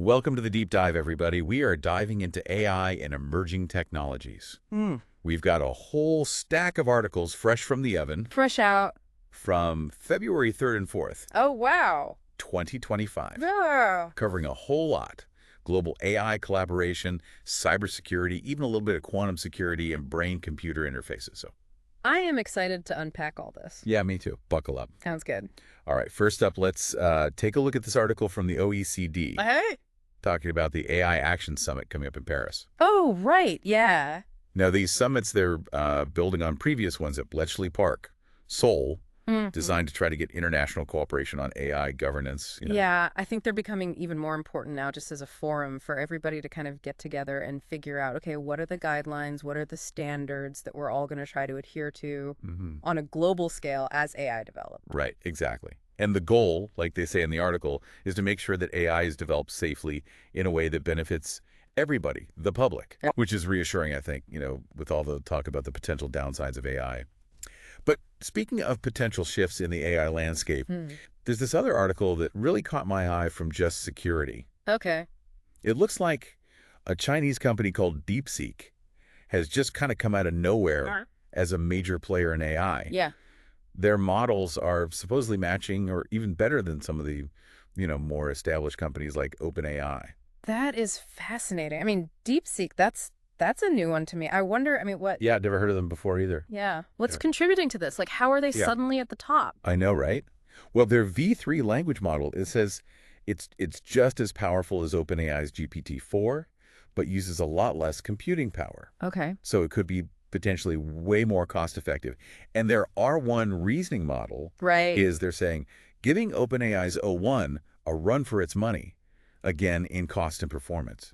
Welcome to the deep dive, everybody. We are diving into AI and emerging technologies. We've got a whole stack of articles fresh from the oven Fresh out. from February 3rd and 4th, Oh, wow. 2025, Yeah. covering a whole lot. Global AI collaboration, cybersecurity, even a little bit of quantum security and brain-computer interfaces. So, I am excited to unpack all this. yeah, me too. Buckle up. Sounds good. All right, first up, let's take a look at this article from the OECD Hey. talking about the AI Action Summit coming up in Paris. Oh, right. Yeah. Now, these summits, they're building on previous ones at Bletchley Park, Seoul, designed to try to get international cooperation on AI governance. Yeah, I think they're becoming even more important now just as a forum for everybody to kind of get together and figure out, okay, what are the guidelines? What are the standards that we're all going to try to adhere to on a global scale as AI develops? Right, exactly. And the goal, like they say in the article, is to make sure that AI is developed safely in a way that benefits everybody, the public, Yep. which is reassuring, I think, with all the talk about the potential downsides of AI. But speaking of potential shifts in the AI landscape, there's this other article that really caught my eye from Just Security. Okay. It looks like a Chinese company called DeepSeek has just kind of come out of nowhere as a major player in AI. Yeah. Their models are supposedly matching or even better than some of the, more established companies like OpenAI. That is fascinating. I mean, DeepSeek, that's a new one to me. I wonder, what... Yeah, never heard of them before either. Yeah. What's Yeah. contributing to this? Like, how are they Yeah. suddenly at the top? I know, right? Well, their V3 language model, it says it's just as powerful as OpenAI's GPT-4, but uses a lot less computing power. Okay. So it could be potentially way more cost effective. And their R1 reasoning model Right. is, they're saying, giving OpenAI's O1 a run for its money, again, in cost and performance.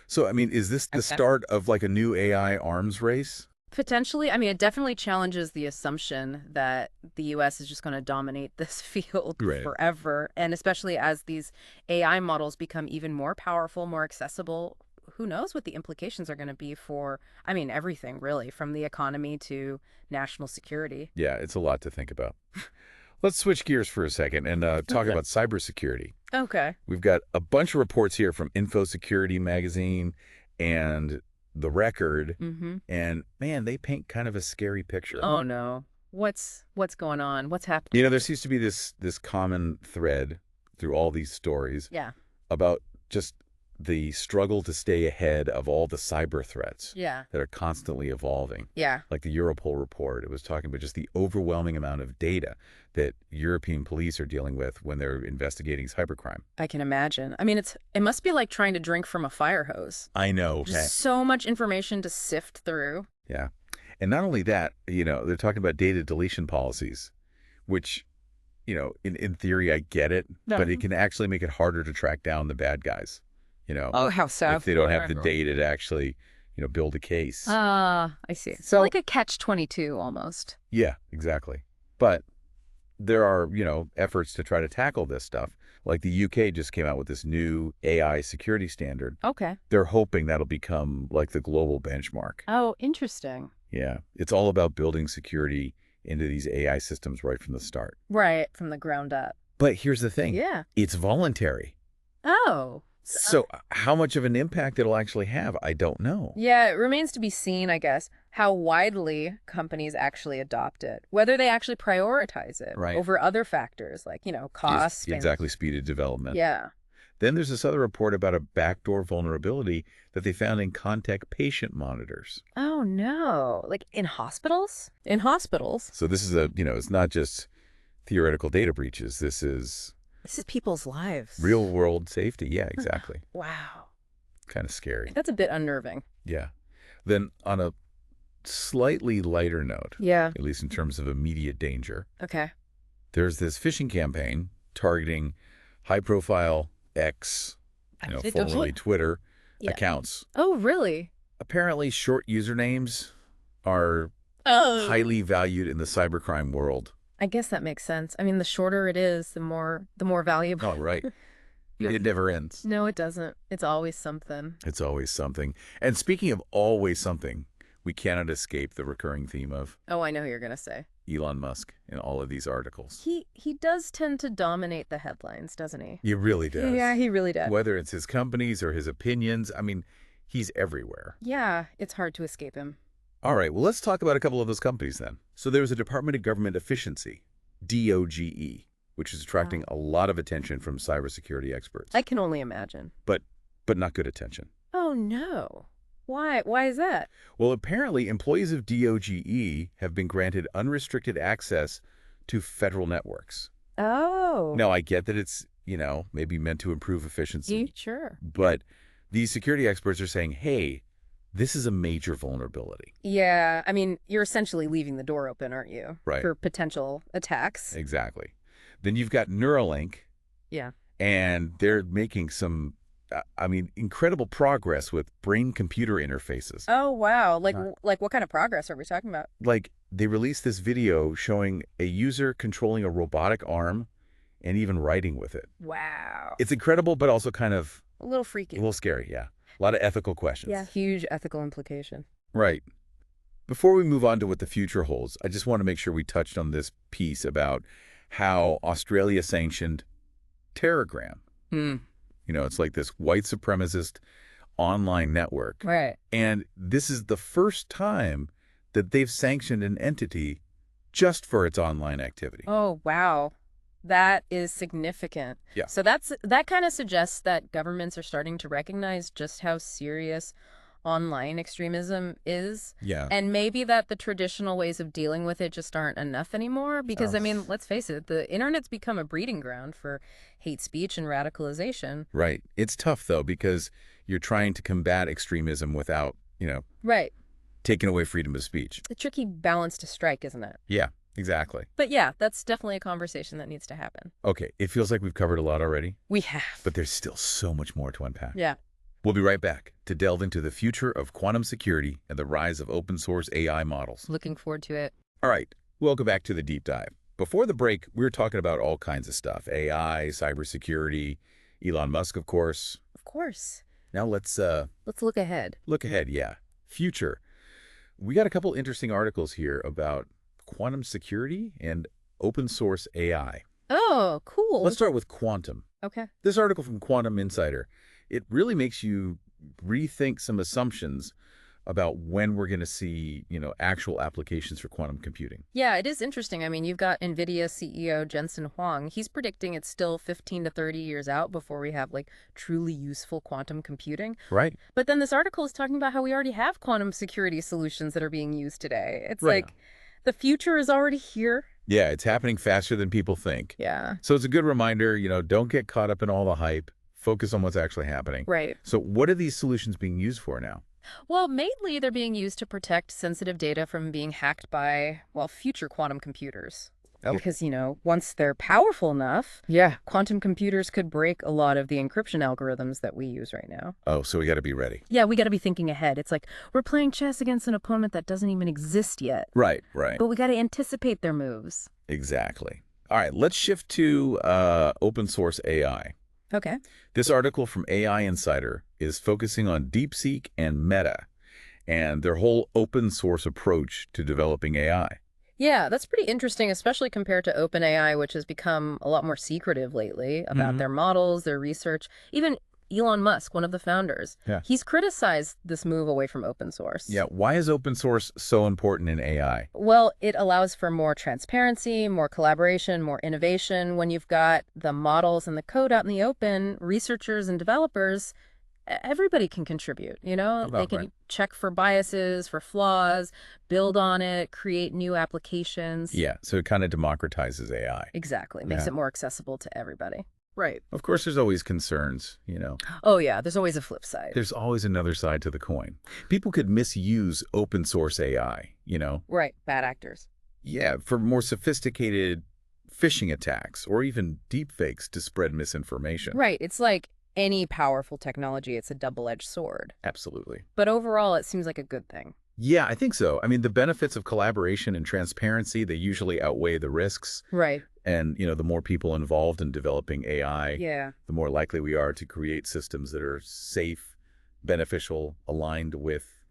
So, is this the start of like a new AI arms race? Potentially. It definitely challenges the assumption that the U.S. is just going to dominate this field Right. forever. And especially as these AI models become even more powerful, more accessible, who knows what the implications are going to be for, everything really, from the economy to national security. Yeah, it's a lot to think about. Let's switch gears for a second and talk about cybersecurity. Okay. We've got a bunch of reports here from InfoSecurity magazine and The Record, and man, they paint kind of a scary picture. Oh, no. What's going on? What's happening? There seems to be this common thread through all these stories Yeah. about just the struggle to stay ahead of all the cyber threats Yeah. that are constantly evolving. Yeah. Like the Europol report, it was talking about just the overwhelming amount of data that European police are dealing with when they're investigating cybercrime. I can imagine. It must be like trying to drink from a fire hose. I know. Just so much information to sift through. Yeah. And not only that, they're talking about data deletion policies, which, in theory, I get it, but it can actually make it harder to track down the bad guys, Oh, how sad. if they don't have the data to actually, build a case. I see. So- like a catch-22 almost. Yeah, exactly. But there are, efforts to try to tackle this stuff. Like the UK just came out with this new AI security standard. Okay. They're hoping that'll become like the global benchmark. Oh, interesting. Yeah. It's all about building security into these AI systems right from the start. Right, from the ground up. But here's the thing. Yeah. It's voluntary. Oh. So how much of an impact it'll actually have, I don't know. Yeah, it remains to be seen, I guess, how widely companies actually adopt it, whether they actually prioritize it Right. over other factors like, cost. Exactly, speed of development. Yeah. Then there's this other report about a backdoor vulnerability that they found in contact patient monitors. Oh, no. Like in hospitals? In hospitals. So this is it's not just theoretical data breaches. This is This is people's lives. real world safety. Yeah, exactly. Wow. Kind of scary. That's a bit unnerving. Yeah. Then on a slightly lighter note, Yeah. at least in terms of immediate danger, Okay. there's this phishing campaign targeting high-profile X, formerly Twitter, Yeah. accounts. Oh, really? Apparently, short usernames are Oh. highly valued in the cybercrime world. I guess that makes sense. The shorter it is, the more valuable. Oh, right. It never ends. No, it doesn't. It's always something. It's always something. And speaking of always something, we cannot escape the recurring theme of Oh, I know who you're going to say. Elon Musk in all of these articles. He does tend to dominate the headlines, doesn't he? He really does. Yeah, he really does. Whether it's his companies or his opinions, I mean, he's everywhere. Yeah, it's hard to escape him. All right, well, let's talk about a couple of those companies then. So there's a Department of Government Efficiency, DOGE, which is attracting a lot of attention from cybersecurity experts. I can only imagine. But not good attention. Oh, no. Why? Why is that? Well, apparently, employees of DOGE have been granted unrestricted access to federal networks. Oh. Now, I get that it's, maybe meant to improve efficiency. Sure. But these security experts are saying, hey, this is a major vulnerability. Yeah, I mean, you're essentially leaving the door open, aren't you? Right. For potential attacks. Exactly. Then you've got Neuralink. Yeah. And they're making some, incredible progress with brain-computer interfaces. Oh, wow. Like what kind of progress are we talking about? Like, they released this video showing a user controlling a robotic arm and even writing with it. Wow. It's incredible, but also kind of A little freaky. a little scary, yeah. A lot of ethical questions. Yeah. Huge ethical implication. Right. Before we move on to what the future holds, I just want to make sure we touched on this piece about how Australia sanctioned Telegram. It's like this white supremacist online network. Right. And this is the first time that they've sanctioned an entity just for its online activity. Oh, wow. That is significant. Yeah. So that kind of suggests that governments are starting to recognize just how serious online extremism is. Yeah. And maybe that the traditional ways of dealing with it just aren't enough anymore. Because, let's face it, the internet's become a breeding ground for hate speech and radicalization. Right. It's tough, though, because you're trying to combat extremism without, Right. taking away freedom of speech. It's a tricky balance to strike, isn't it? Yeah, exactly. But yeah, that's definitely a conversation that needs to happen. Okay, it feels like we've covered a lot already, We have. but there's still so much more to unpack. Yeah. We'll be right back to delve into the future of quantum security and the rise of open source AI models. Looking forward to it. All right, welcome back to the deep dive. Before the break, we were talking about all kinds of stuff. AI, cybersecurity, Elon Musk, of course. Of course. Now let's look ahead. look ahead, yeah. Future. We got a couple interesting articles here about quantum security and open source AI. Oh, cool. Let's start with quantum. Okay. This article from Quantum Insider, it really makes you rethink some assumptions about when we're going to see, actual applications for quantum computing. Yeah, it is interesting. I mean, you've got NVIDIA CEO Jensen Huang. He's predicting it's still 15 to 30 years out before we have truly useful quantum computing. Right. But then this article is talking about how we already have quantum security solutions that are being used today. It's Right. like the future is already here. Yeah, it's happening faster than people think. Yeah. So it's a good reminder, don't get caught up in all the hype. Focus on what's actually happening. Right. So what are these solutions being used for now? Well, mainly they're being used to protect sensitive data from being hacked by, future quantum computers. Oh. Because, once they're powerful enough, quantum computers could break a lot of the encryption algorithms that we use right now. Oh, so we got to be ready. Yeah, we got to be thinking ahead. It's like we're playing chess against an opponent that doesn't even exist yet. Right. But we got to anticipate their moves. Exactly. All right, let's shift to open source AI. Okay. This article from AI Insider is focusing on DeepSeek and Meta and their whole open source approach to developing AI. Yeah, that's pretty interesting, especially compared to OpenAI, which has become a lot more secretive lately about their models, their research. Even Elon Musk, one of the founders, he's criticized this move away from open source. Yeah, why is open source so important in AI? Well, it allows for more transparency, more collaboration, more innovation. When you've got the models and the code out in the open, researchers and developers, everybody can contribute, They can check for biases, for flaws, build on it, create new applications. Yeah, so it kind of democratizes AI. Exactly. Makes it more accessible to everybody. Right. Of course, there's always concerns, Oh, yeah. There's always a flip side. There's always another side to the coin. People could misuse open source AI, Right. Bad actors. Yeah, for more sophisticated phishing attacks or even deepfakes to spread misinformation. Right. It's like any powerful technology, it's a double-edged sword. Absolutely. But overall, it seems like a good thing. Yeah, I think so. I mean, the benefits of collaboration and transparency, they usually outweigh the risks. Right. And, the more people involved in developing AI, the more likely we are to create systems that are safe, beneficial, aligned with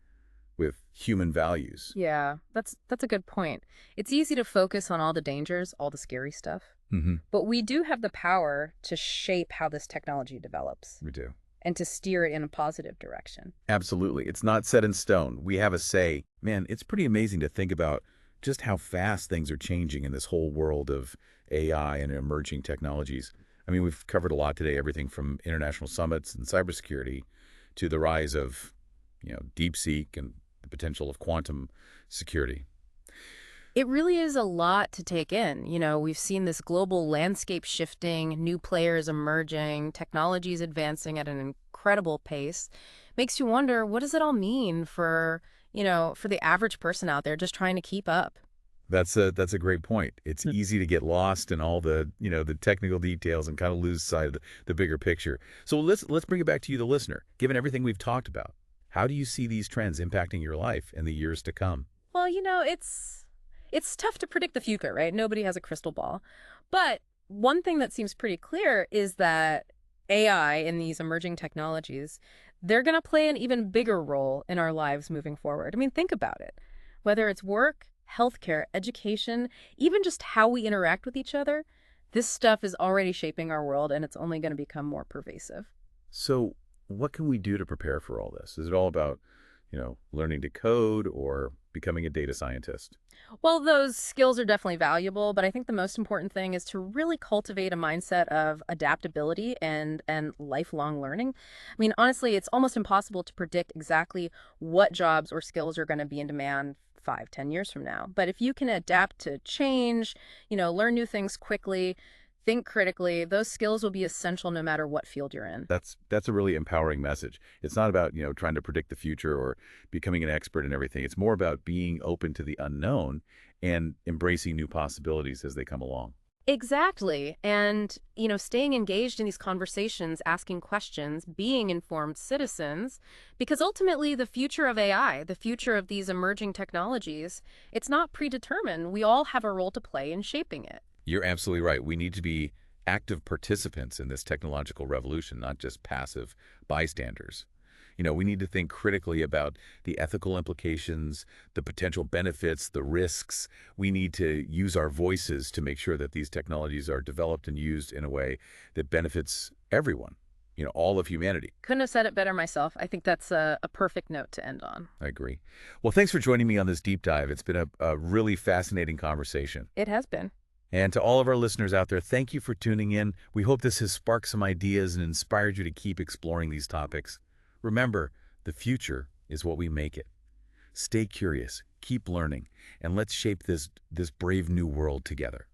with human values. Yeah, that's a good point. It's easy to focus on all the dangers, all the scary stuff, Hmm. but we do have the power to shape how this technology develops We do. and to steer it in a positive direction. Absolutely. It's not set in stone. We have a say. Man, it's pretty amazing to think about just how fast things are changing in this whole world of AI and emerging technologies. I mean, we've covered a lot today, everything from international summits and cybersecurity to the rise of, DeepSeek and the potential of quantum security. It really is a lot to take in. We've seen this global landscape shifting, new players emerging, technologies advancing at an incredible pace. Makes you wonder, what does it all mean for the average person out there just trying to keep up? That's a great point. It's easy to get lost in all the technical details and kind of lose sight of the bigger picture. So let's bring it back to you, the listener. Given everything we've talked about, how do you see these trends impacting your life in the years to come? Well, it's tough to predict the future, right? Nobody has a crystal ball. But one thing that seems pretty clear is that AI and these emerging technologies, they're going to play an even bigger role in our lives moving forward. I mean, think about it. Whether it's work, healthcare, education, even just how we interact with each other, this stuff is already shaping our world and it's only going to become more pervasive. So what can we do to prepare for all this? Is it all about, learning to code or becoming a data scientist? Well, those skills are definitely valuable, but I think the most important thing is to really cultivate a mindset of adaptability and lifelong learning. I mean, honestly, it's almost impossible to predict exactly what jobs or skills are going to be in demand 5, 10 years from now. But if you can adapt to change, learn new things quickly, think critically, those skills will be essential no matter what field you're in. That's a really empowering message. It's not about, trying to predict the future or becoming an expert in everything. It's more about being open to the unknown and embracing new possibilities as they come along. Exactly. And, staying engaged in these conversations, asking questions, being informed citizens, because ultimately the future of AI, the future of these emerging technologies, it's not predetermined. We all have a role to play in shaping it. You're absolutely right. We need to be active participants in this technological revolution, not just passive bystanders. We need to think critically about the ethical implications, the potential benefits, the risks. We need to use our voices to make sure that these technologies are developed and used in a way that benefits everyone, all of humanity. Couldn't have said it better myself. I think that's a perfect note to end on. I agree. Well, thanks for joining me on this deep dive. It's been a really fascinating conversation. It has been. And to all of our listeners out there, thank you for tuning in. We hope this has sparked some ideas and inspired you to keep exploring these topics. Remember, the future is what we make it. Stay curious, keep learning, and let's shape this brave new world together.